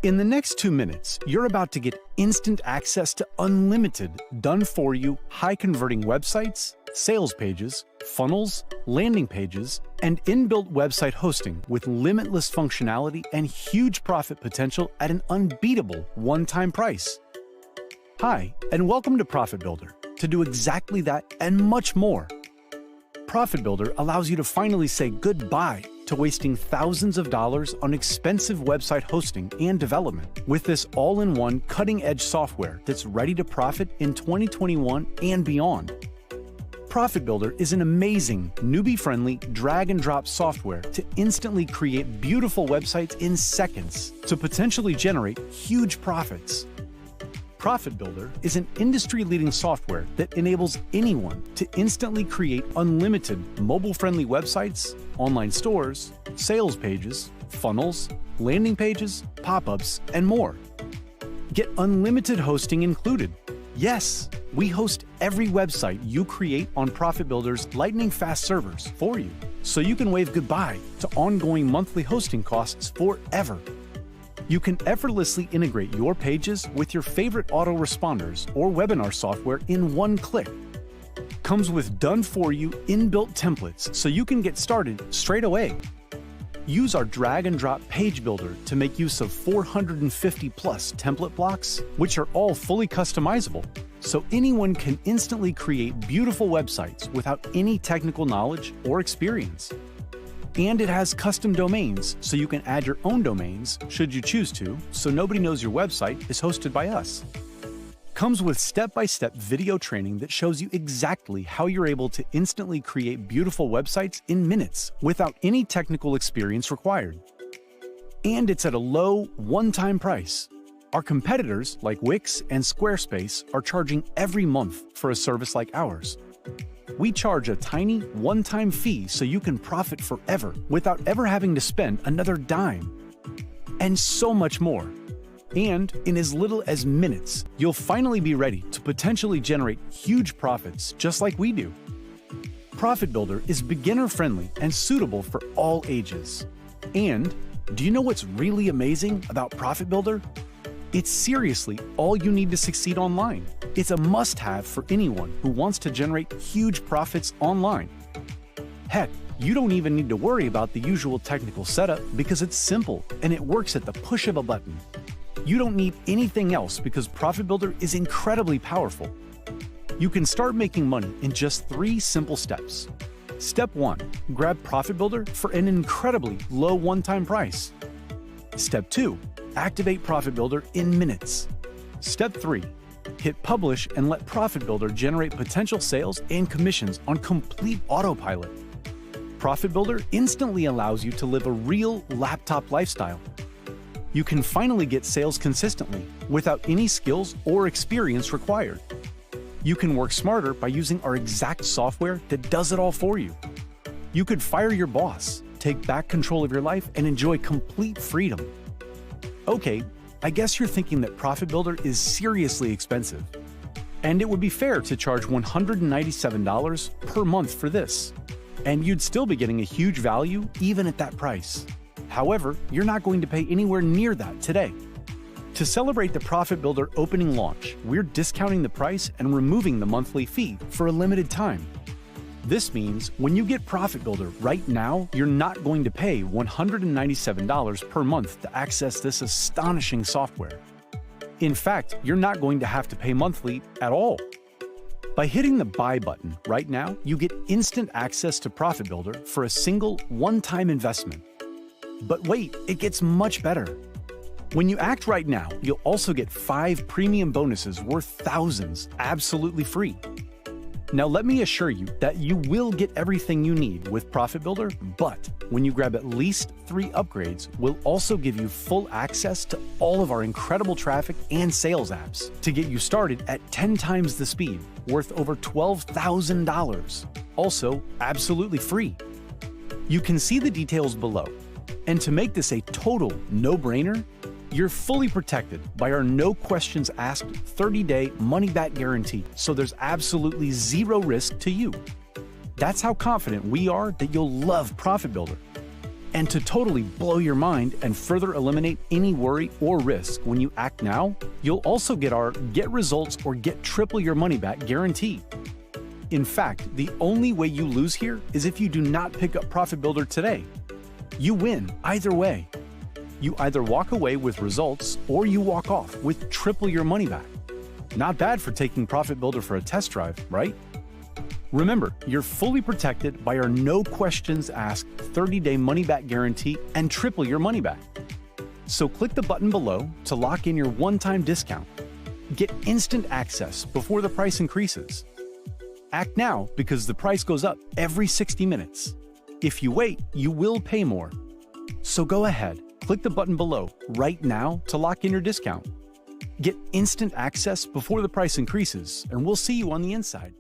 In the next 2 minutes, you're about to get instant access to unlimited, done-for-you, high-converting websites, sales pages, funnels, landing pages, and inbuilt website hosting with limitless functionality and huge profit potential at an unbeatable one-time price. Hi, and welcome to Profit Builder, to do exactly that and much more. Profit Builder allows you to finally say goodbye to wasting thousands of dollars on expensive website hosting and development with this all-in-one cutting-edge software that's ready to profit in 2021 and beyond. Profit Builder is an amazing, newbie-friendly drag-and-drop software to instantly create beautiful websites in seconds to potentially generate huge profits. Profit Builder is an industry-leading software that enables anyone to instantly create unlimited mobile-friendly websites, online stores, sales pages, funnels, landing pages, pop-ups, and more. Get unlimited hosting included. Yes, we host every website you create on Profit Builder's lightning-fast servers for you, so you can wave goodbye to ongoing monthly hosting costs forever. You can effortlessly integrate your pages with your favorite autoresponders or webinar software in one click. Comes with done-for-you inbuilt templates so you can get started straight away. Use our drag-and-drop page builder to make use of 450-plus template blocks, which are all fully customizable, so anyone can instantly create beautiful websites without any technical knowledge or experience. And it has custom domains, so you can add your own domains, should you choose to, so nobody knows your website is hosted by us. Comes with step-by-step video training that shows you exactly how you're able to instantly create beautiful websites in minutes without any technical experience required. And it's at a low, one-time price. Our competitors, like Wix and Squarespace, are charging every month for a service like ours. We charge a tiny, one-time fee so you can profit forever without ever having to spend another dime. And so much more. And in as little as minutes, you'll finally be ready to potentially generate huge profits just like we do. Profit Builder is beginner-friendly and suitable for all ages. And do you know what's really amazing about Profit Builder? It's seriously all you need to succeed online. It's a must-have for anyone who wants to generate huge profits online. Heck, you don't even need to worry about the usual technical setup because it's simple and it works at the push of a button. You don't need anything else because Profit Builder is incredibly powerful. You can start making money in just 3 simple steps. Step 1. Grab Profit Builder for an incredibly low one-time price. Step 2. Activate Profit Builder in minutes. Step 3. Hit Publish and let Profit Builder generate potential sales and commissions on complete autopilot. Profit Builder instantly allows you to live a real laptop lifestyle. You can finally get sales consistently without any skills or experience required. You can work smarter by using our exact software that does it all for you. You could fire your boss, take back control of your life, and enjoy complete freedom. Okay, I guess you're thinking that Profit Builder is seriously expensive. And it would be fair to charge $197 per month for this. And you'd still be getting a huge value even at that price. However, you're not going to pay anywhere near that today. To celebrate the Profit Builder opening launch, we're discounting the price and removing the monthly fee for a limited time. This means when you get Profit Builder right now, you're not going to pay $197 per month to access this astonishing software. In fact, you're not going to have to pay monthly at all. By hitting the Buy button right now, you get instant access to Profit Builder for a single, one-time investment. But wait, it gets much better. When you act right now, you'll also get 5 premium bonuses worth thousands, absolutely free. Now let me assure you that you will get everything you need with Profit Builder, but when you grab at least 3 upgrades, we'll also give you full access to all of our incredible traffic and sales apps to get you started at 10 times the speed, worth over $12,000. Also, absolutely free. You can see the details below. And to make this a total no-brainer, you're fully protected by our no questions asked 30-day money-back guarantee, so there's absolutely zero risk to you. That's how confident we are that you'll love Profit Builder. And to totally blow your mind and further eliminate any worry or risk when you act now, you'll also get our Get Results or Get Triple Your Money Back guarantee. In fact, the only way you lose here is if you do not pick up Profit Builder today. You win either way. You either walk away with results or you walk off with triple your money back. Not bad for taking Profit Builder for a test drive, right? Remember, you're fully protected by our no questions asked 30-day money-back guarantee and triple your money back. So click the button below to lock in your one-time discount. Get instant access before the price increases. Act now because the price goes up every 60 minutes. If you wait, you will pay more. So go ahead, click the button below right now to lock in your discount. Get instant access before the price increases, and we'll see you on the inside.